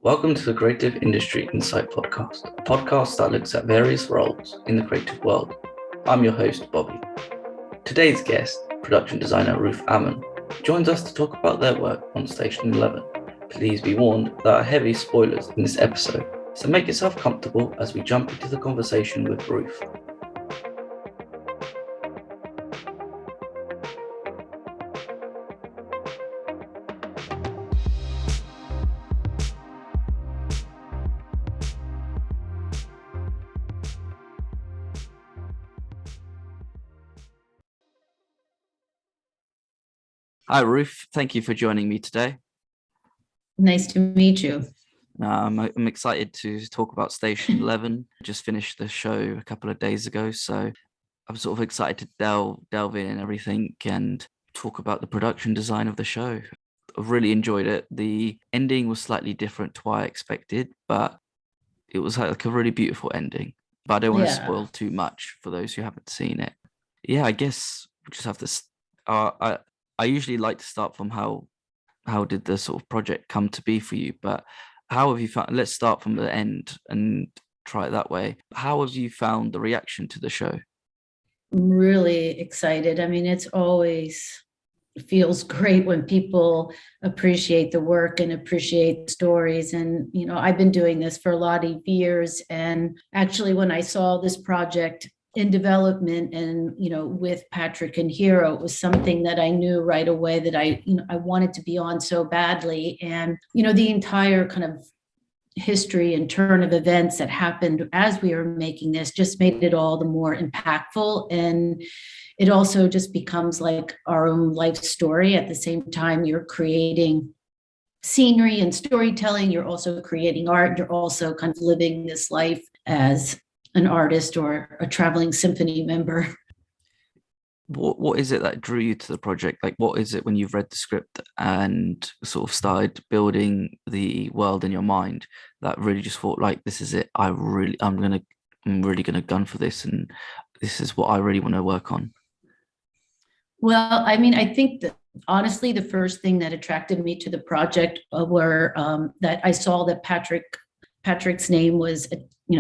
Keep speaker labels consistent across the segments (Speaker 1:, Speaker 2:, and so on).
Speaker 1: Welcome to the Creative Industry Insight podcast, a podcast that looks at various roles in the creative world. I'm your host, Bobby. Today's guest, production designer Ruth Ammon, joins us to talk about their work on Station 11. Please be warned there are heavy spoilers in this episode, so make yourself comfortable as we jump into the conversation with Ruth. Hi, Ruth. Thank you for joining me today.
Speaker 2: Nice to meet you.
Speaker 1: I'm excited to talk about Station 11. I just finished the show a couple of days ago, so I'm sort of excited to delve in and everything and talk about the production design of the show. I've really enjoyed it. The ending was slightly different to what I expected, but it was like a really beautiful ending. But I don't want to spoil too much for those who haven't seen it. Yeah, I guess we just have to. I usually like to start from how did the sort of project come to be for you, but how have you found? Let's start from the end and try it that way. How have you found the reaction to the show?
Speaker 2: I'm really excited. I mean, it feels great when people appreciate the work and appreciate stories. And, I've been doing this for a lot of years. And actually, when I saw this project in development and, with Patrick and Hero, it was something that I knew right away that I wanted to be on so badly. And, the entire kind of history and turn of events that happened as we were making this just made it all the more impactful. And it also just becomes like our own life story. At the same time, you're creating scenery and storytelling. You're also creating art. You're also kind of living this life as an artist or a traveling symphony member.
Speaker 1: What is it that drew you to the project? Like, what is it when you've read the script and sort of started building the world in your mind that really just thought, like, this is it. I'm really gonna gun for this, and this is what I really want to work on.
Speaker 2: Well, I mean, I think that honestly, the first thing that attracted me to the project were that I saw that Patrick's name was,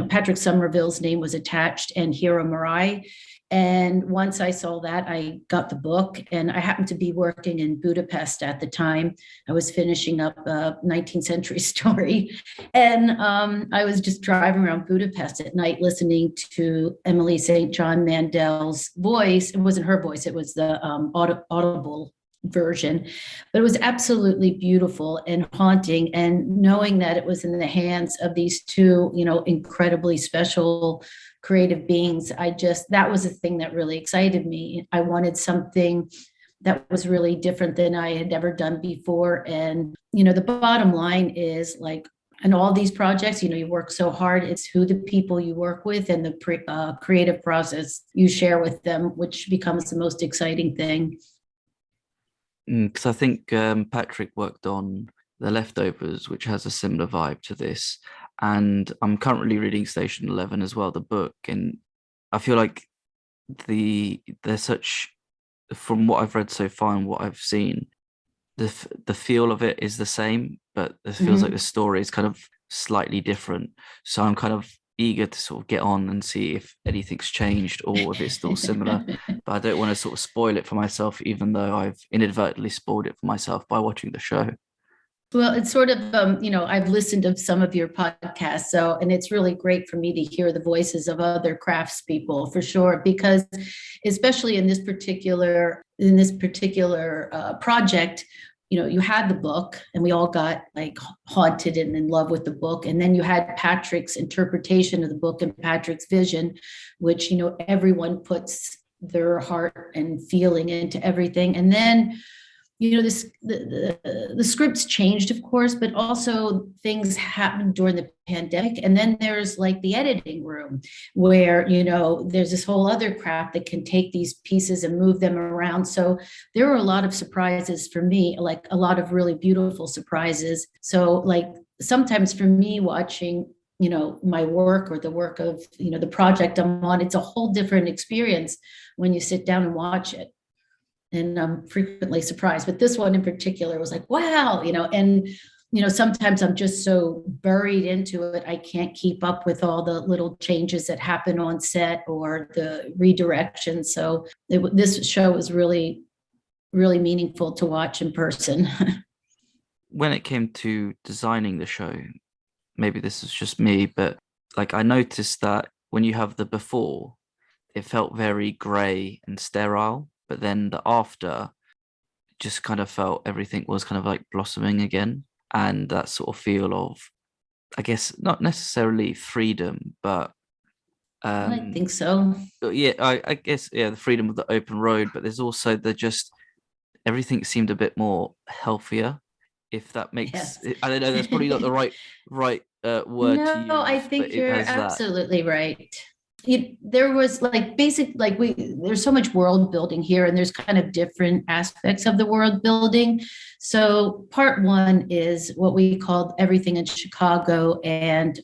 Speaker 2: Patrick Somerville's name was attached, and Hero Marai. And once I saw that, I got the book, and I happened to be working in Budapest at the time. I was finishing up a 19th century story. And I was just driving around Budapest at night, listening to Emily St. John Mandel's voice. It wasn't her voice, it was the audible version, but it was absolutely beautiful and haunting. And knowing that it was in the hands of these two, incredibly special creative beings, that was a thing that really excited me. I wanted something that was really different than I had ever done before. And, the bottom line is, like, in all these projects, you work so hard. It's who the people you work with and the creative process you share with them, which becomes the most exciting thing.
Speaker 1: Because I think Patrick worked on The Leftovers, which has a similar vibe to this. And I'm currently reading Station 11 as well, the book. And I feel like from what I've read so far and what I've seen, the feel of it is the same, but it feels like the story is kind of slightly different. So I'm kind of eager to sort of get on and see if anything's changed or if it's still similar. But I don't want to sort of spoil it for myself, even though I've inadvertently spoiled it for myself by watching the show.
Speaker 2: Well, it's sort of, I've listened to some of your podcasts, and it's really great for me to hear the voices of other craftspeople, for sure, because especially in this particular project, you had the book, and we all got like haunted and in love with the book. And then you had Patrick's interpretation of the book and Patrick's vision, which, everyone puts their heart and feeling into everything. And then, the scripts changed, of course, but also things happened during the pandemic. And then there's like the editing room where, there's this whole other craft that can take these pieces and move them around. So there were a lot of surprises for me, like a lot of really beautiful surprises. So like sometimes for me watching, my work or the work of, the project I'm on, it's a whole different experience when you sit down and watch it. And I'm frequently surprised, but this one in particular was like, wow, and sometimes I'm just so buried into it, I can't keep up with all the little changes that happen on set or the redirection. So this show was really, really meaningful to watch in person.
Speaker 1: When it came to designing the show, maybe this is just me, but like I noticed that when you have the before, it felt very grey and sterile, but then the after just kind of felt everything was kind of like blossoming again. And that sort of feel of, I guess, not necessarily freedom, but
Speaker 2: I think so.
Speaker 1: yeah, I guess, yeah, the freedom of the open road, but there's also the just everything seemed a bit more healthier, if that makes,
Speaker 2: Yes.
Speaker 1: I don't know, that's probably not the right word to
Speaker 2: No, I
Speaker 1: use, but
Speaker 2: think
Speaker 1: it
Speaker 2: you're
Speaker 1: has that.
Speaker 2: absolutely right. There was like there's so much world building here, and there's kind of different aspects of the world building. So part one is what we called everything in Chicago and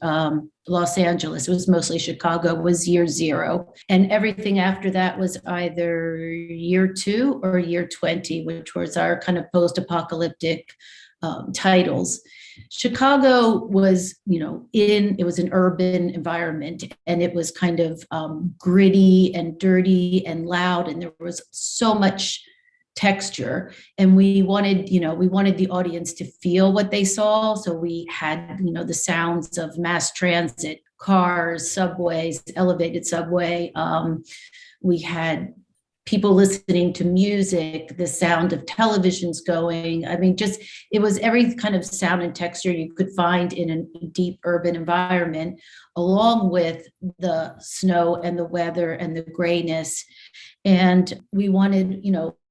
Speaker 2: Los Angeles. It was mostly Chicago, was year zero. And everything after that was either year two or year 20, which was our kind of post-apocalyptic titles. Chicago was, it was an urban environment, and it was kind of gritty and dirty and loud, and there was so much texture. And we wanted the audience to feel what they saw. So we had, the sounds of mass transit, cars, subways, elevated subway. We had people listening to music, the sound of televisions going. I mean, just it was every kind of sound and texture you could find in a deep urban environment, along with the snow and the weather and the grayness. And we wanted,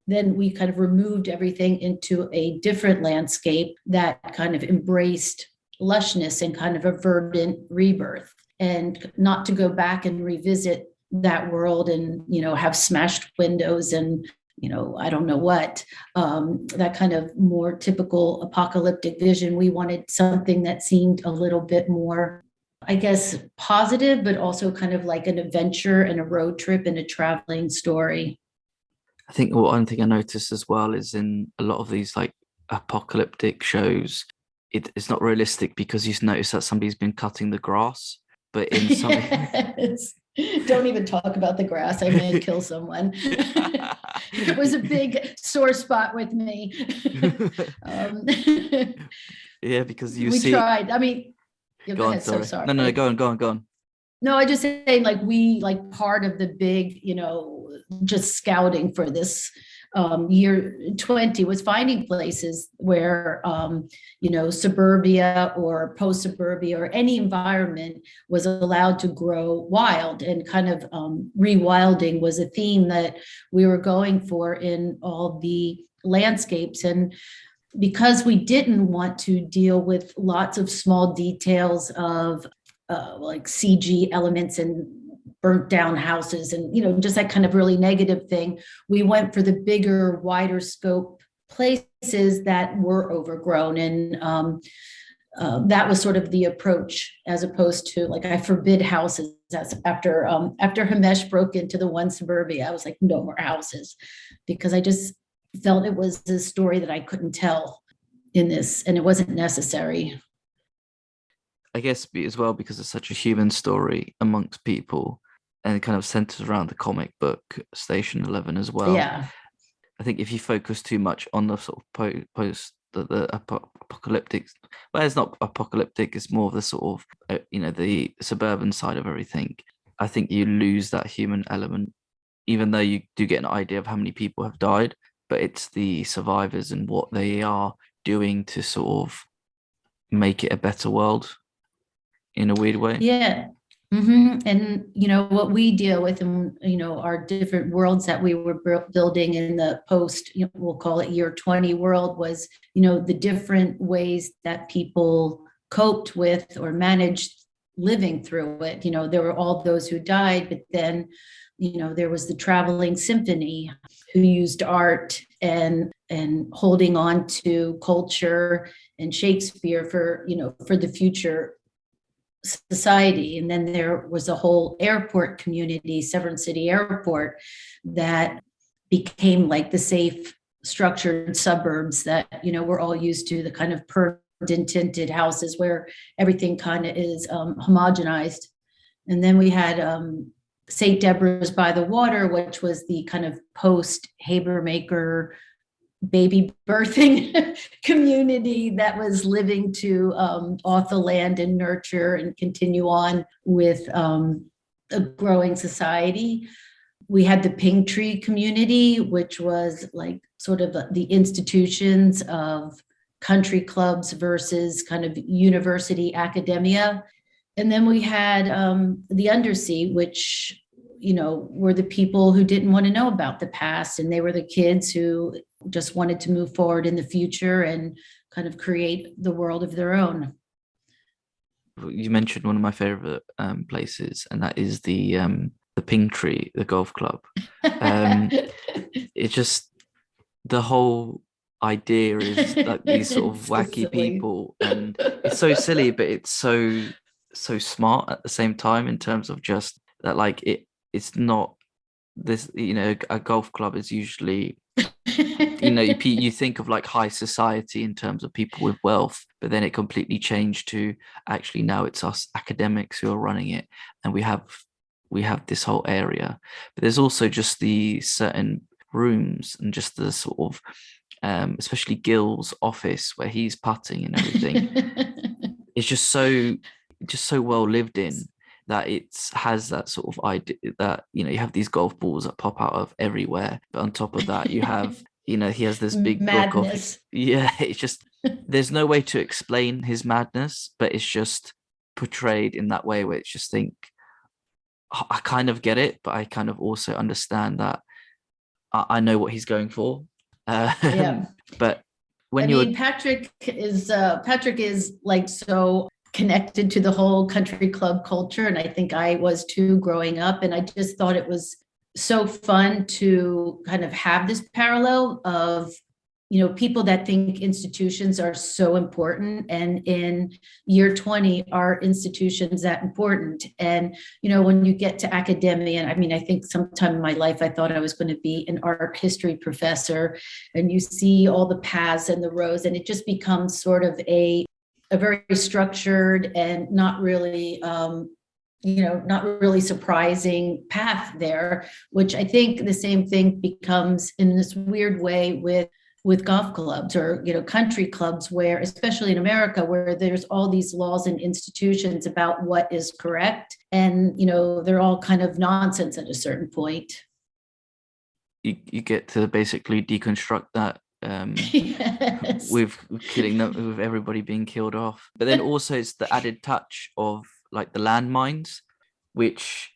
Speaker 2: then we kind of removed everything into a different landscape that kind of embraced lushness and kind of a verdant rebirth, and not to go back and revisit that world and have smashed windows and I don't know what, that kind of more typical apocalyptic vision. We wanted something that seemed a little bit more, I guess, positive, but also kind of like an adventure and a road trip and a traveling story.
Speaker 1: I think one thing I noticed as well is in a lot of these like apocalyptic shows, it's not realistic because you notice that somebody's been cutting the grass, but in some
Speaker 2: Yes. Don't even talk about the grass. I may kill someone. It was a big sore spot with me.
Speaker 1: Yeah, because you
Speaker 2: we
Speaker 1: see.
Speaker 2: tried. I mean,
Speaker 1: Go on,
Speaker 2: ahead.
Speaker 1: sorry.
Speaker 2: So sorry.
Speaker 1: No, go on.
Speaker 2: No, I just saying, like, we like part of the big, just scouting for this year 20 was finding places where suburbia or post-suburbia or any environment was allowed to grow wild, and kind of rewilding was a theme that we were going for in all the landscapes. And because we didn't want to deal with lots of small details of like CG elements and burnt down houses and just that kind of really negative thing, we went for the bigger, wider scope places that were overgrown. And that was sort of the approach, as opposed to like, I forbid houses. After Himesh broke into the one suburbia, I was like, no more houses, because I just felt it was a story that I couldn't tell in this, and it wasn't necessary.
Speaker 1: I guess as well because it's such a human story amongst people, and it kind of centers around the comic book Station 11 as well.
Speaker 2: Yeah.
Speaker 1: I think if you focus too much on the sort of post the apocalyptic, well, it's not apocalyptic, it's more of the sort of the suburban side of everything. I think you lose that human element, even though you do get an idea of how many people have died, but it's the survivors and what they are doing to sort of make it a better world in a weird way.
Speaker 2: Yeah. Mm-hmm. And what we deal with, and our different worlds that we were building in the post, we'll call it year 20 world, was the different ways that people coped with or managed living through it. There were all those who died, but then there was the traveling symphony who used art and holding on to culture and Shakespeare for the future society. And then there was a whole airport community, Severn City Airport, that became like the safe, structured suburbs that we're all used to, the kind of and tinted houses where everything kind of is homogenized. And then we had St. Deborah's by the Water, which was the kind of post-Habermaker baby birthing community that was living to off the land and nurture and continue on with a growing society. We had the Pink Tree community, which was like sort of the institutions of country clubs versus kind of university academia. And then we had the Undersea, which, were the people who didn't want to know about the past. And they were the kids who just wanted to move forward in the future and kind of create the world of their own.
Speaker 1: You mentioned one of my favorite places, and that is the Pink Tree, the golf club. It's just the whole idea is like these sort of wacky people, and it's so silly, but it's so smart at the same time, in terms of just that, like it's not this, a golf club is usually you think of like high society in terms of people with wealth, but then it completely changed to actually now it's us academics who are running it, and we have this whole area. But there's also just the certain rooms and just the sort of especially Gil's office where he's putting and everything. It's just so well lived in that it has that sort of idea that, you have these golf balls that pop out of everywhere. But on top of that, you have, he has this big
Speaker 2: madness.
Speaker 1: book of, it's just, there's no way to explain his madness, but it's just portrayed in that way where it's just I kind of get it, but I kind of also understand that I know what he's going for.
Speaker 2: Yeah.
Speaker 1: But when
Speaker 2: Patrick is like so connected to the whole country club culture, and I think I was too growing up, and I just thought it was so fun to kind of have this parallel of people that think institutions are so important, and in year 20 are institutions that important. And when you get to academia, and I think sometime in my life I thought I was going to be an art history professor, and you see all the paths and the rows, and it just becomes sort of a very structured and not really surprising path there, which I think the same thing becomes in this weird way with golf clubs or country clubs, where especially in America, where there's all these laws and institutions about what is correct, and they're all kind of nonsense at a certain point.
Speaker 1: You get to basically deconstruct that
Speaker 2: Yes.
Speaker 1: with killing them, with everybody being killed off. But then also it's the added touch of like the landmines, which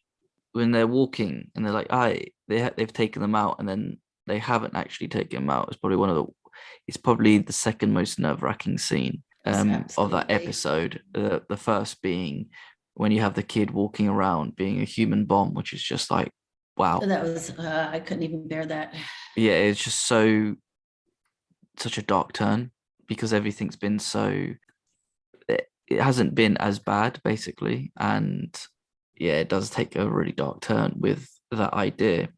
Speaker 1: when they're walking and they're like, they've taken them out, and then they haven't actually taken them out. It's probably the second most nerve-wracking scene of that episode. The first being when you have the kid walking around being a human bomb, which is just like, wow.
Speaker 2: That was I couldn't even bear that.
Speaker 1: Yeah, it's just such a dark turn, because everything's been it hasn't been as bad basically, and it does take a really dark turn with that idea.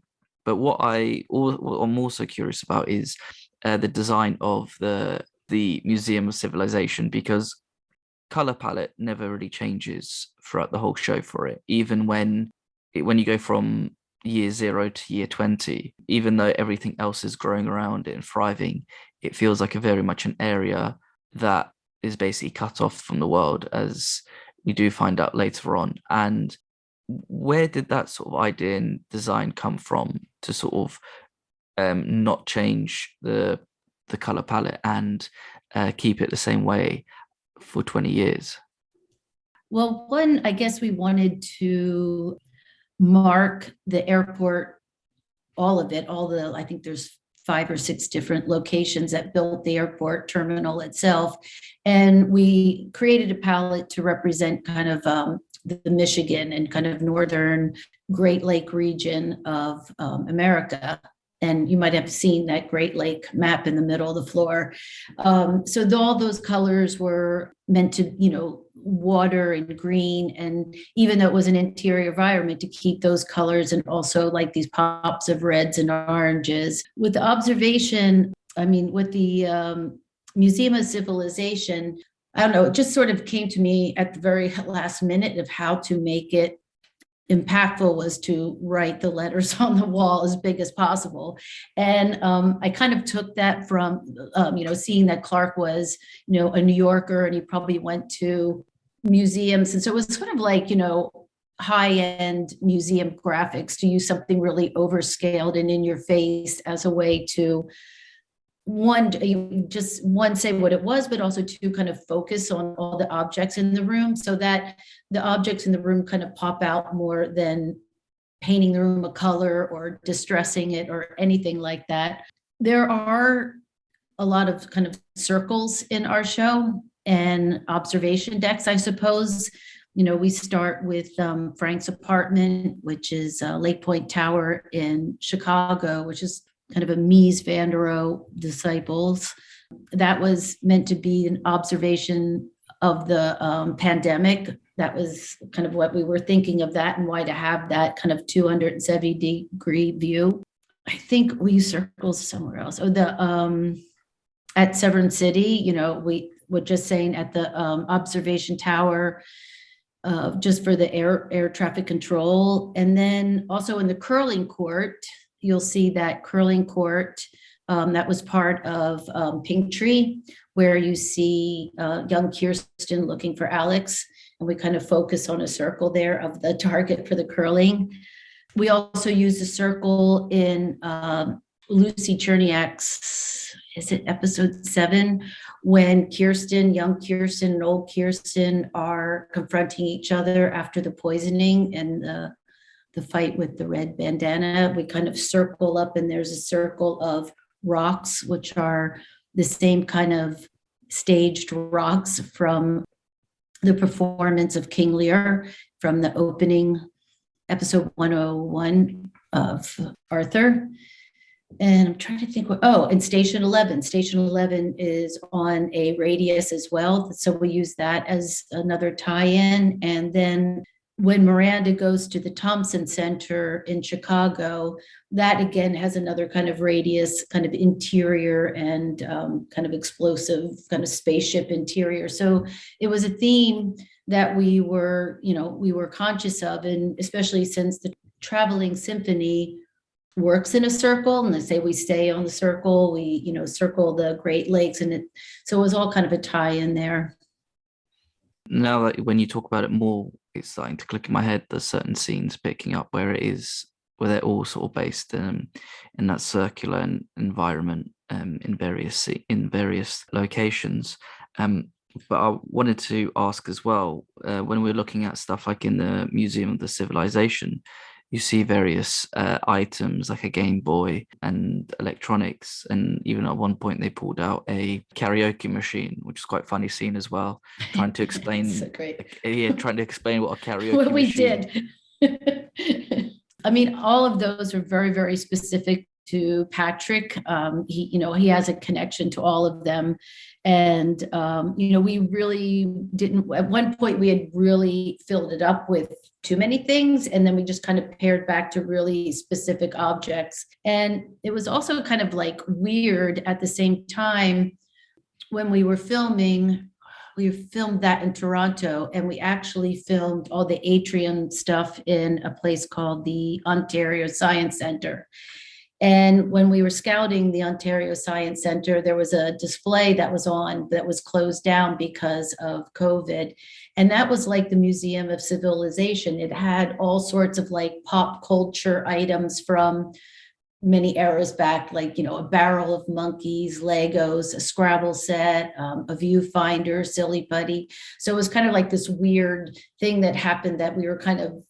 Speaker 1: But what I'm also curious about is the design of the Museum of Civilization, because color palette never really changes throughout the whole show for it, even when you go from year 0 to year 20, even though everything else is growing around it and thriving, it feels like a very much an area that is basically cut off from the world, as we do find out later on. And where did that sort of idea and design come from to sort of not change the color palette and keep it the same way for 20 years?
Speaker 2: Well, one, I guess we wanted to mark the airport, all of it, I think there's 5 or 6 different locations that built the airport terminal itself. And we created a palette to represent kind of the Michigan and kind of northern Great Lake region of America. And you might have seen that Great Lake map in the middle of the floor. So all those colors were meant to, water and green, and even though it was an interior environment, to keep those colors, and also like these pops of reds and oranges. With the observation, with the Museum of Civilization, I don't know, it just sort of came to me at the very last minute of how to make it impactful, was to write the letters on the wall as big as possible. And I kind of took that from, seeing that Clark was, a New Yorker, and he probably went to museums. And so it was sort of like, high-end museum graphics, to use something really overscaled and in your face as a way to say what it was, but also to kind of focus on all the objects in the room, so that the objects in the room kind of pop out more than painting the room a color or distressing it or anything like that. There are a lot of kind of circles in our show and observation decks, I suppose. We start with Frank's apartment, which is Lake Point Tower in Chicago, which is kind of a Mies van der Rohe disciples. That was meant to be an observation of the pandemic. That was kind of what we were thinking of that, and why to have that kind of 270-degree view. I think we use circles somewhere else. At Severn City, we were just saying at the observation tower, just for the air traffic control. And then also in the curling court, you'll see that curling court that was part of Pink Tree, where you see young Kirsten looking for Alex, and we kind of focus on a circle there of the target for the curling. We also use a circle in Lucy Cherniak's, is it episode 7, when young Kirsten and old Kirsten are confronting each other after the poisoning and the fight with the red bandana. We kind of circle up, and there's a circle of rocks, which are the same kind of staged rocks from the performance of King Lear from the opening episode 101 of Arthur. And I'm trying to think, and Station 11. Station 11 is on a radius as well. So we use that as another tie-in. And then when Miranda goes to the Thompson Center in Chicago, that again has another kind of radius, kind of interior and kind of explosive, kind of spaceship interior. So it was a theme that we were conscious of, and especially since the traveling symphony works in a circle, and they say we stay on the circle, we circle the Great Lakes, and so it was all kind of a tie in there.
Speaker 1: Now that when you talk about it more, it's starting to click in my head. There's certain scenes picking up where they're all sort of based in that circular environment in various locations. But I wanted to ask as well, when we're looking at stuff like in the Museum of the Civilization, you see various items like a Game Boy and electronics, and even at one point they pulled out a karaoke machine, which is quite funny scene as well, trying to explain
Speaker 2: so great.
Speaker 1: Trying to explain what a karaoke
Speaker 2: what we
Speaker 1: machine.
Speaker 2: did. I mean, all of those are very, very specific to Patrick. He has a connection to all of them. And, we really didn't, at one point we had really filled it up with too many things. And then we just kind of pared back to really specific objects. And it was also kind of like weird at the same time when we were filming. We filmed that in Toronto, and we actually filmed all the atrium stuff in a place called the Ontario Science Center. And when we were scouting the Ontario Science Center, there was a display that was on that was closed down because of COVID. And that was like the Museum of Civilization. It had all sorts of like pop culture items from many eras back, like, a barrel of monkeys, Legos, a Scrabble set, a viewfinder, Silly Putty. So it was kind of like this weird thing that happened, that we were kind of,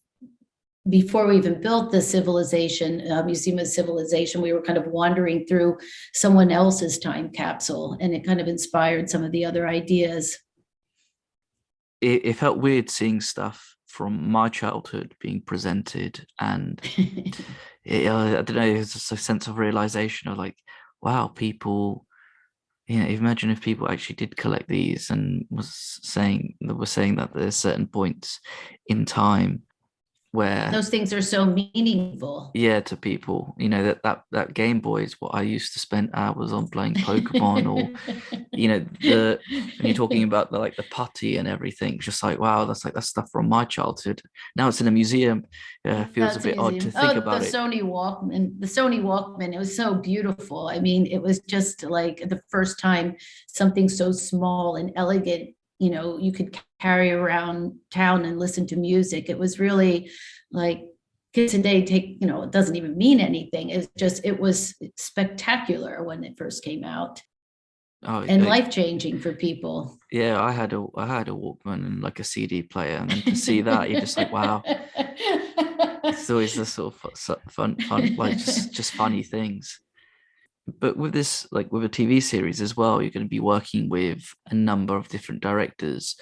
Speaker 2: before we even built the Museum of Civilization, we were kind of wandering through someone else's time capsule, and it kind of inspired some of the other ideas.
Speaker 1: It felt weird seeing stuff from my childhood being presented, and I don't know, it's just a sense of realization of like, wow, people, imagine if people actually did collect these and were saying that there's certain points in time where
Speaker 2: those things are so meaningful.
Speaker 1: yeah, to people, that Game Boy is what I used to spend hours on playing Pokemon, or the when you're talking about the putty and everything, just like, wow, that's stuff from my childhood. Now it's in a museum. Feels a
Speaker 2: That's a
Speaker 1: bit odd to
Speaker 2: museum.
Speaker 1: think
Speaker 2: Oh,
Speaker 1: about it.
Speaker 2: The Sony Walkman, it was so beautiful. I mean, it was just like the first time something so small and elegant, you could carry around town and listen to music. It was really like kids today it doesn't even mean anything. It was spectacular when it first came out,
Speaker 1: Oh,
Speaker 2: and life-changing for people.
Speaker 1: yeah, I had a Walkman and like a CD player, and then to see that, you're just like, wow. It's always the sort of fun, like just funny things. But with this, like with a TV series as well, you're going to be working with a number of different directors.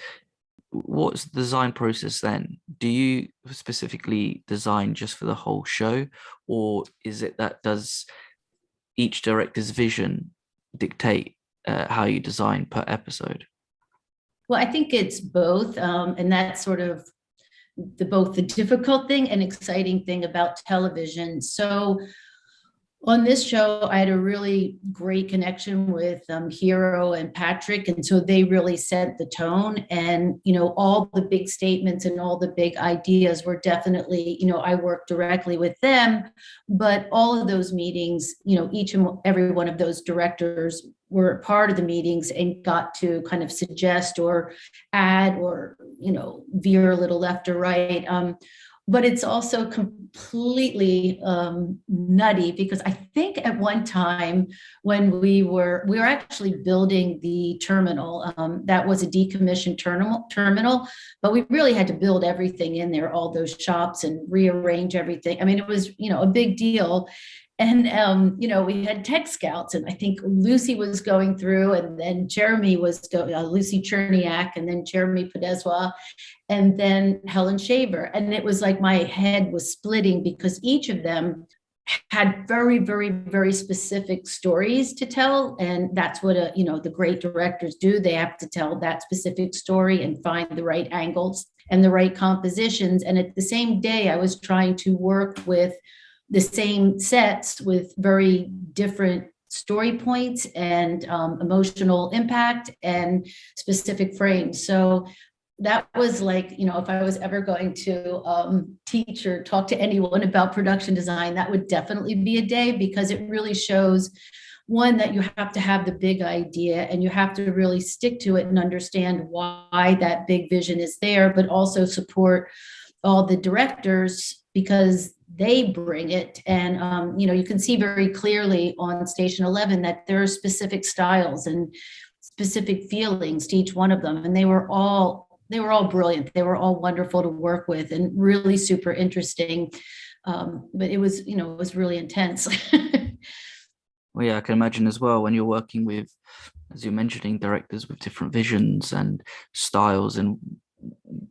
Speaker 1: What's the design process then? Do you specifically design just for the whole show, or is it that does each director's vision dictate how you design per episode?
Speaker 2: Well, I think it's both, and that's sort of both the difficult thing and exciting thing about television. So on this show, I had a really great connection with Hero and Patrick. And so they really set the tone. And, all the big statements and all the big ideas were definitely, I worked directly with them. But all of those meetings, each and every one of those directors were part of the meetings and got to kind of suggest or add or, veer a little left or right. But it's also completely nutty, because I think at one time when we were actually building the terminal, that was a decommissioned terminal, but we really had to build everything in there, all those shops, and rearrange everything. I mean, it was a big deal. And we had tech scouts, and I think Lucy was going through, and then Jeremy was Lucy Cherniak, and then Jeremy Podeswa, and then Helen Shaver. And it was like my head was splitting, because each of them had very, very, very specific stories to tell. And that's what the great directors do. They have to tell that specific story and find the right angles and the right compositions. And at the same day, I was trying to work with the same sets with very different story points and emotional impact and specific frames. So that was like, if I was ever going to teach or talk to anyone about production design, that would definitely be a day, because it really shows, one, that you have to have the big idea and you have to really stick to it and understand why that big vision is there, but also support all the directors, because they bring it. And, you can see very clearly on Station 11 that there are specific styles and specific feelings to each one of them. And they were all brilliant. They were all wonderful to work with and really super interesting. But it was really intense.
Speaker 1: Well, yeah, I can imagine as well when you're working with, as you're mentioning, directors with different visions and styles and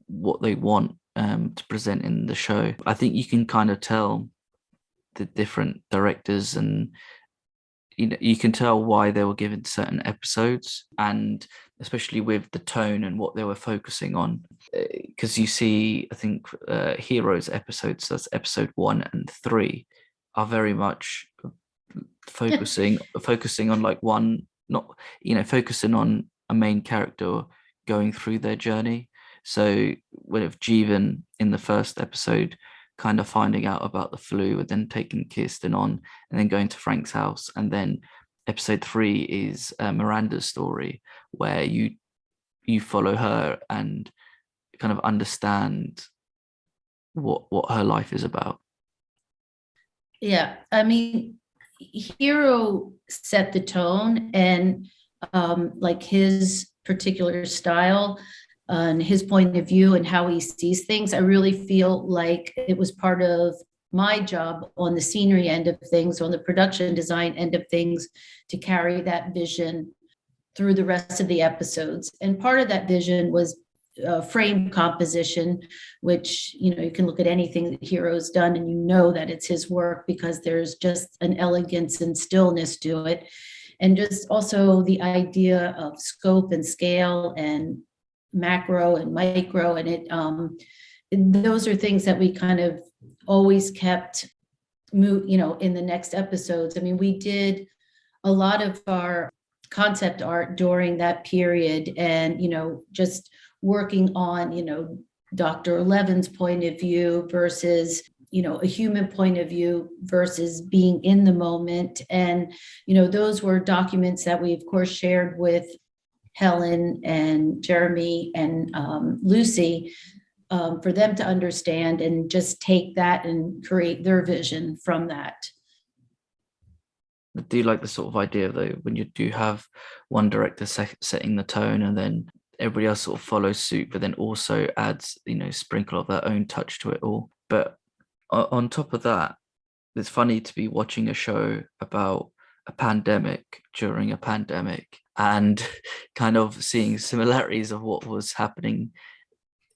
Speaker 1: what they want to present in the show. I think you can kind of tell the different directors, and you can tell why they were given certain episodes, and especially with the tone and what they were focusing on. Because you see, I think Heroes episodes, that's episode 1 and 3, are very much focusing on like one, not focusing on a main character going through their journey. So with Jeevan in the first episode, kind of finding out about the flu and then taking Kirsten on and then going to Frank's house. And then episode 3 is Miranda's story, where you follow her and kind of understand what her life is about.
Speaker 2: Yeah, I mean, Hero set the tone, and like his particular style and his point of view and how he sees things. I really feel like it was part of my job on the scenery end of things, on the production design end of things, to carry that vision through the rest of the episodes. And part of that vision was frame composition, which, you can look at anything that Hero's done and that it's his work, because there's just an elegance and stillness to it. And just also the idea of scope and scale and macro and micro, and those are things that we kind of always kept in the next episodes. I mean, we did a lot of our concept art during that period, and just working on Dr. Levin's point of view versus a human point of view versus being in the moment. And those were documents that we of course shared with Helen and Jeremy and Lucy, for them to understand and just take that and create their vision from that.
Speaker 1: I do like the sort of idea though, when you do have one director setting the tone and then everybody else sort of follows suit, but then also adds, sprinkle of their own touch to it all. But on top of that, it's funny to be watching a show about a pandemic during a pandemic and kind of seeing similarities of what was happening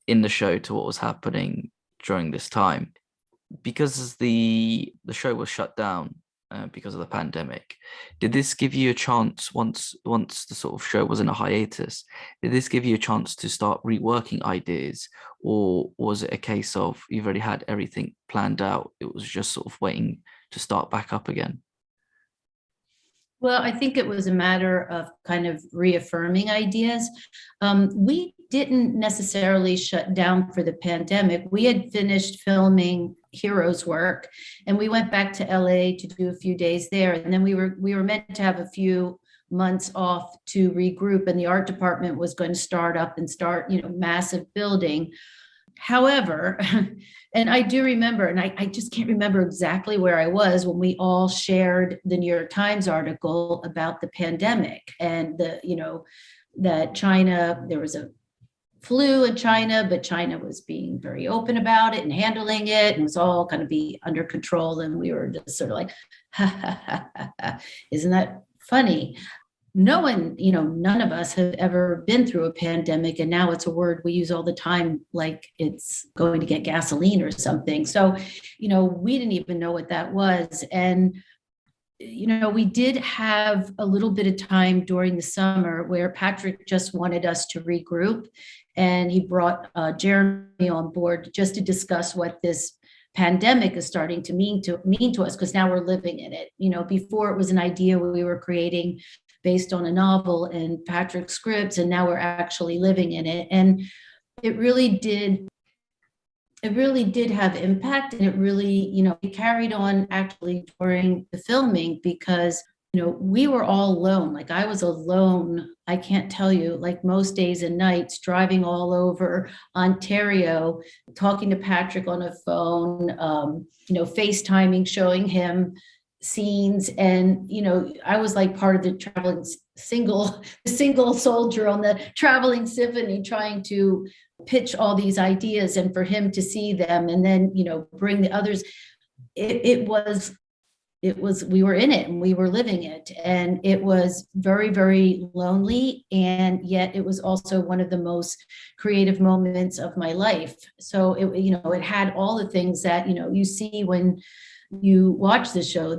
Speaker 1: in the show to what was happening during this time. Because the show was shut down because of the pandemic, did this give you a chance, once the sort of show was in a hiatus, did this give you a chance to start reworking ideas, or was it a case of you've already had everything planned out, it was just sort of waiting to start back up again?
Speaker 2: Well, I think it was a matter of kind of reaffirming ideas. We didn't necessarily shut down for the pandemic. We had finished filming Heroes work, and we went back to LA to do a few days there. And then we were meant to have a few months off to regroup, and the art department was going to start massive building. However, and I do remember, and I just can't remember exactly where I was when we all shared the New York Times article about the pandemic and that China, there was a flu in China, but China was being very open about it and handling it, and it was all going to be under control. And we were just sort of like, isn't that funny? No one, none of us have ever been through a pandemic, and now it's a word we use all the time, like it's going to get gasoline or something. So, we didn't even know what that was. And, we did have a little bit of time during the summer where Patrick just wanted us to regroup, and he brought Jeremy on board just to discuss what this pandemic is starting to mean to us, because now we're living in it. Before it was an idea we were creating based on a novel and Patrick's scripts, and now we're actually living in it. And it really did have impact, and it really, it carried on actually during the filming, because we were all alone. Like, I was alone, I can't tell you, like most days and nights, driving all over Ontario, talking to Patrick on a phone, FaceTiming, showing him scenes. And I was like part of the traveling single soldier on the traveling symphony, trying to pitch all these ideas, and for him to see them and then bring the others. It was we were in it and we were living it, and it was very, very lonely, and yet it was also one of the most creative moments of my life. So it had all the things that you see when you watch the show.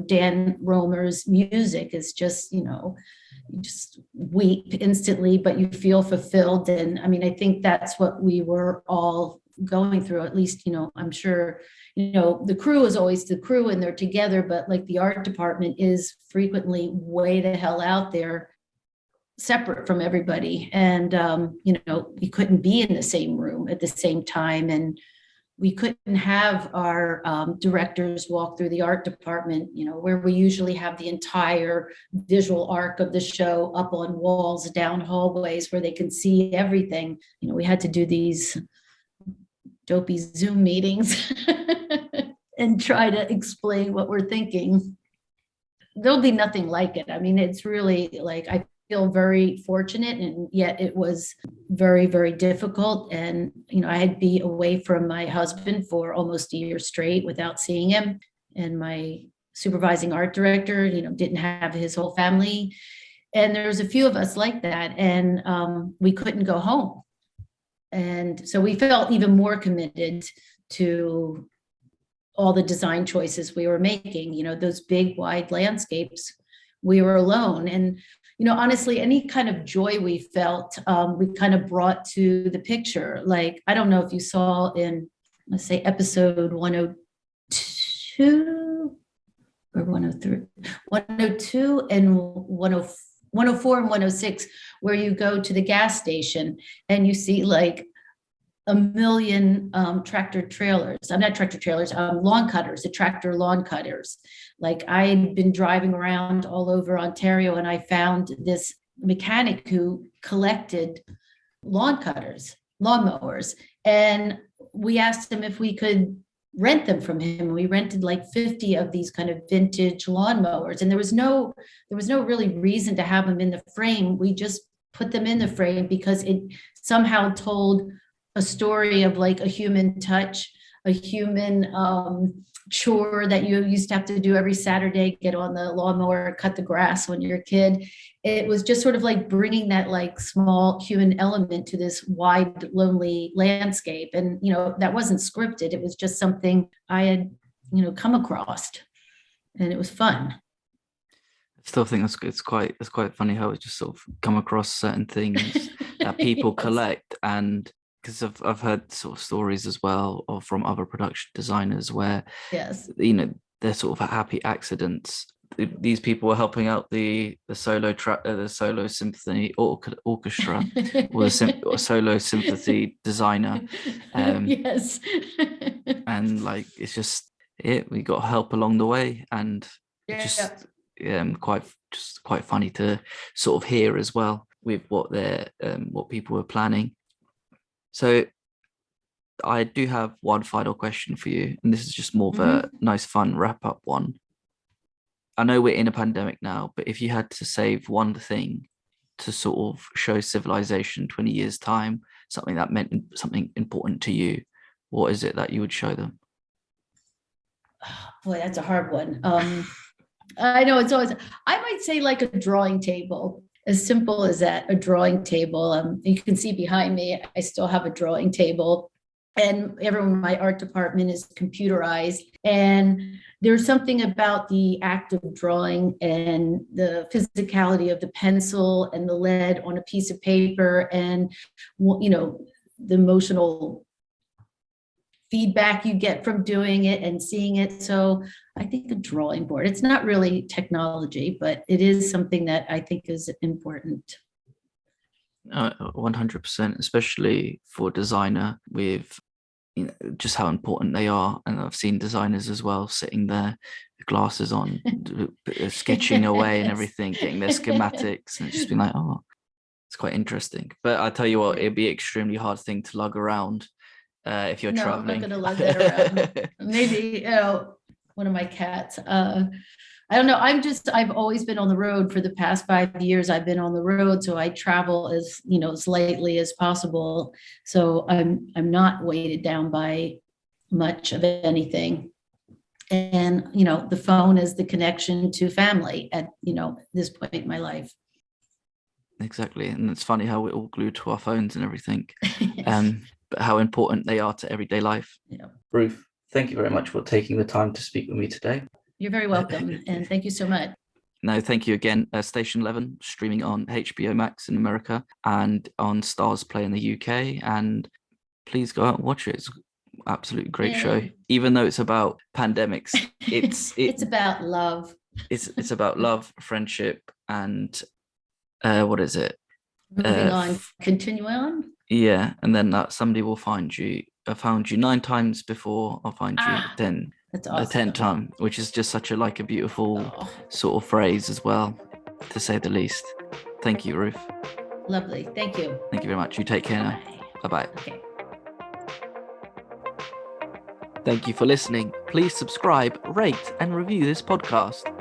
Speaker 2: Dan Romer's music is just you just weep instantly, but you feel fulfilled. And I mean, I think that's what we were all going through. At least I'm sure the crew is always the crew and they're together, but like the art department is frequently way the hell out there, separate from everybody. And we couldn't be in the same room at the same time, and we couldn't have our directors walk through the art department, where we usually have the entire visual arc of the show up on walls, down hallways where they can see everything. We had to do these dopey Zoom meetings and try to explain what we're thinking. There'll be nothing like it. I mean, it's really like, I feel very fortunate, and yet it was very, very difficult. And I had to be away from my husband for almost a year straight without seeing him, and my supervising art director didn't have his whole family, and there's a few of us like that, and we couldn't go home. And so we felt even more committed to all the design choices we were making. Those big wide landscapes, we were alone. And honestly, any kind of joy we felt, we kind of brought to the picture. Like, I don't know if you saw in, let's say, episode 102 or 103, 102 and 104 and 106, where you go to the gas station and you see like a million tractor trailers. I'm not tractor trailers, lawn cutters, the tractor lawn cutters. Like, I'd been driving around all over Ontario and I found this mechanic who collected lawn cutters, lawnmowers. And we asked him if we could rent them from him. We rented like 50 of these kind of vintage lawnmowers. And there was no really reason to have them in the frame. We just put them in the frame because it somehow told a story of like a human touch, a human chore that you used to have to do every Saturday, get on the lawnmower, cut the grass when you're a kid. It was just sort of like bringing that like small human element to this wide, lonely landscape. And, that wasn't scripted. It was just something I had, come across, and it was fun.
Speaker 1: I still think it's quite funny how it just sort of come across certain things that people
Speaker 2: Yes.
Speaker 1: collect. And because I've heard sort of stories as well or from other production designers where,
Speaker 2: Yes.
Speaker 1: they're sort of happy accidents. These people were helping out the solo symphony orchestra or the solo symphony designer,
Speaker 2: Yes.
Speaker 1: and like it's just we got help along the way, and
Speaker 2: Yeah.
Speaker 1: it's just quite funny to sort of hear as well with what people were planning. So I do have one final question for you, and this is just more of a nice, fun wrap-up one. I know we're in a pandemic now, but if you had to save one thing to sort of show civilization 20 years' time, something that meant something important to you, what is it that you would show them?
Speaker 2: Boy, that's a hard one. I know it's always, I might say like a drawing table. As simple as that, a drawing table. You can see behind me, I still have a drawing table, and everyone in my art department is computerized. And there's something about the act of drawing and the physicality of the pencil and the lead on a piece of paper, and the emotional feedback you get from doing it and seeing it. So I think a drawing board, it's not really technology, but it is something that I think is important.
Speaker 1: 100%, especially for a designer, with just how important they are. And I've seen designers as well sitting there, glasses on, sketching away and everything, getting their schematics, and just being like, oh, it's quite interesting. But I tell you what, it'd be an extremely hard thing to lug around if you're traveling.
Speaker 2: I'm not going to lug that around. Maybe, one of my cats. I don't know. I've always been on the road for the past 5 years. I've been on the road, so I travel as lightly as possible. So I'm not weighted down by much of anything. And the phone is the connection to family at this point in my life.
Speaker 1: Exactly, and it's funny how we're all glued to our phones and everything.
Speaker 2: Yes.
Speaker 1: But how important they are to everyday life.
Speaker 2: Yeah.
Speaker 1: Ruth, thank you very much for taking the time to speak with me today.
Speaker 2: You're very welcome, and thank you so much.
Speaker 1: No, thank you again. Station 11, streaming on HBO Max in America and on Stars Play in the UK. And please go out and watch it. It's an absolutely great show. Even though it's about pandemics, it's
Speaker 2: about love.
Speaker 1: It's about love, friendship, and what is it?
Speaker 2: Moving on, continue on.
Speaker 1: Yeah, and then somebody will find you. I found you 9 times before. I'll find you 10.
Speaker 2: That's awesome.
Speaker 1: The 10th time, which is just such a beautiful sort of phrase as well, to say the least. Thank you, Ruth.
Speaker 2: Lovely. Thank you.
Speaker 1: Thank you very much. You take care now. Bye-bye.
Speaker 2: Okay.
Speaker 1: Thank you for listening. Please subscribe, rate, and review this podcast.